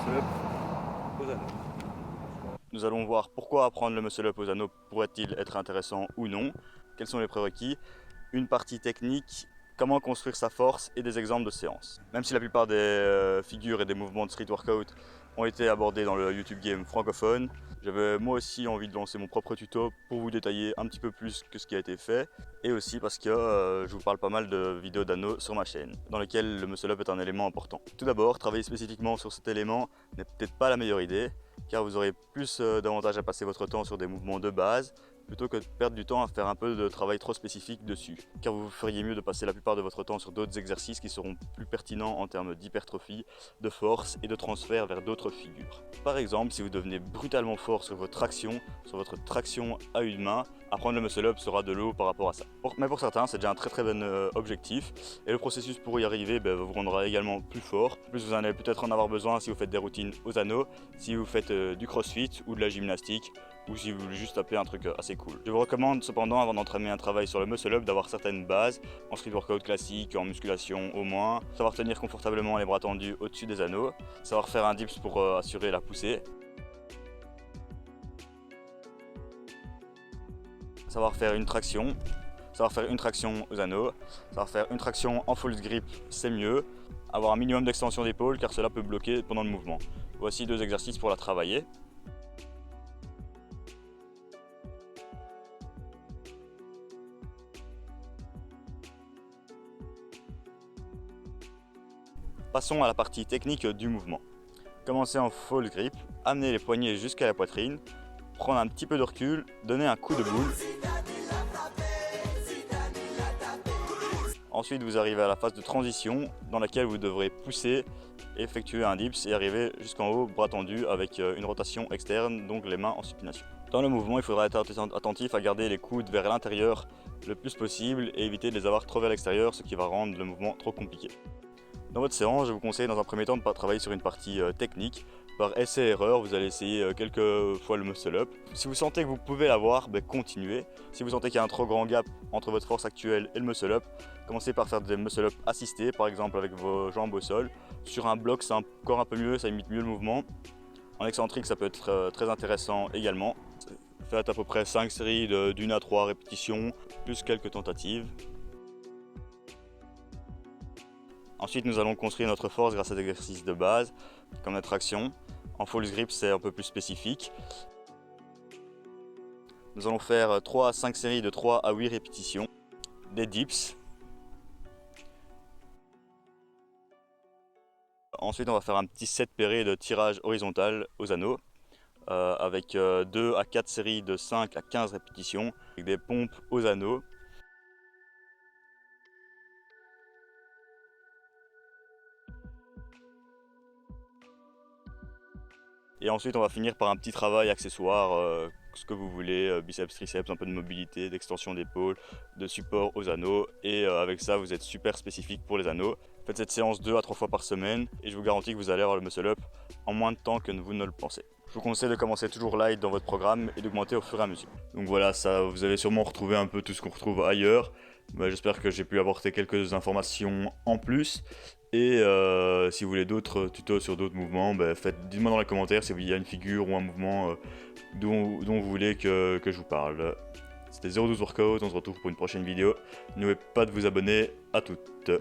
muscle-up aux anneaux. Nous allons voir pourquoi apprendre le muscle-up aux anneaux pourrait-il être intéressant ou non, quels sont les prérequis, une partie technique, comment construire sa force et des exemples de séances. Même si la plupart des figures et des mouvements de street workout ont été abordés dans le YouTube Game francophone, j'avais moi aussi envie de lancer mon propre tuto pour vous détailler un petit peu plus que ce qui a été fait, et aussi parce que je vous parle pas mal de vidéos d'anneaux sur ma chaîne, dans lesquelles le muscle-up est un élément important. Tout d'abord, travailler spécifiquement sur cet élément n'est peut-être pas la meilleure idée, car vous aurez plus d'avantages à passer votre temps sur des mouvements de base, plutôt que de perdre du temps à faire un peu de travail trop spécifique dessus. Car vous feriez mieux de passer la plupart de votre temps sur d'autres exercices qui seront plus pertinents en termes d'hypertrophie, de force et de transfert vers d'autres figures. Par exemple, si vous devenez brutalement fort sur votre traction à une main, apprendre le muscle-up sera de l'eau par rapport à ça. Mais pour certains, c'est déjà un très bon objectif, et le processus pour y arriver vous rendra également plus fort. En plus, vous en allez peut-être en avoir besoin si vous faites des routines aux anneaux, si vous faites du crossfit ou de la gymnastique, ou si vous voulez juste taper un truc assez cool. Je vous recommande cependant, avant d'entraîner un travail sur le muscle-up, d'avoir certaines bases, en street workout classique, en musculation au moins, savoir tenir confortablement les bras tendus au-dessus des anneaux, savoir faire un dips pour assurer la poussée, savoir faire une traction aux anneaux, savoir faire une traction en full grip, c'est mieux, avoir un minimum d'extension d'épaule car cela peut bloquer pendant le mouvement. Voici 2 exercices pour la travailler. Passons à la partie technique du mouvement. Commencez en full grip, amenez les poignets jusqu'à la poitrine, prendre un petit peu de recul, donner un coup de boule. Ensuite, vous arrivez à la phase de transition dans laquelle vous devrez pousser, effectuer un dips et arriver jusqu'en haut, bras tendus, avec une rotation externe, donc les mains en supination. Dans le mouvement, il faudra être attentif à garder les coudes vers l'intérieur le plus possible et éviter de les avoir trop vers l'extérieur, ce qui va rendre le mouvement trop compliqué. Dans votre séance, je vous conseille dans un premier temps de travailler sur une partie technique. Par essai et erreur, vous allez essayer quelques fois le muscle-up. Si vous sentez que vous pouvez l'avoir, continuez. Si vous sentez qu'il y a un trop grand gap entre votre force actuelle et le muscle-up, commencez par faire des muscle-up assistés, par exemple avec vos jambes au sol. Sur un bloc, c'est encore un peu mieux, ça imite mieux le mouvement. En excentrique, ça peut être très intéressant également. Faites à peu près 5 séries d'1 à 3 répétitions, plus quelques tentatives. Ensuite, nous allons construire notre force grâce à des exercices de base, comme la traction. En full grip, c'est un peu plus spécifique. Nous allons faire 3 à 5 séries de 3 à 8 répétitions, des dips. Ensuite, on va faire un petit set pairé de tirage horizontal aux anneaux, avec 2 à 4 séries de 5 à 15 répétitions, avec des pompes aux anneaux. Et ensuite, on va finir par un petit travail accessoire, ce que vous voulez, biceps, triceps, un peu de mobilité, d'extension d'épaule, de support aux anneaux. Et avec ça, vous êtes super spécifique pour les anneaux. Faites cette séance 2 à 3 fois par semaine et je vous garantis que vous allez avoir le muscle-up en moins de temps que vous ne le pensez. Je vous conseille de commencer toujours light dans votre programme et d'augmenter au fur et à mesure. Donc voilà, ça, vous avez sûrement retrouvé un peu tout ce qu'on retrouve ailleurs. J'espère que j'ai pu apporter quelques informations en plus. Et si vous voulez d'autres tutos sur d'autres mouvements, dites-moi dans les commentaires s'il y a une figure ou un mouvement dont vous voulez que je vous parle. C'était 012 Workout, on se retrouve pour une prochaine vidéo. N'oubliez pas de vous abonner, à toutes.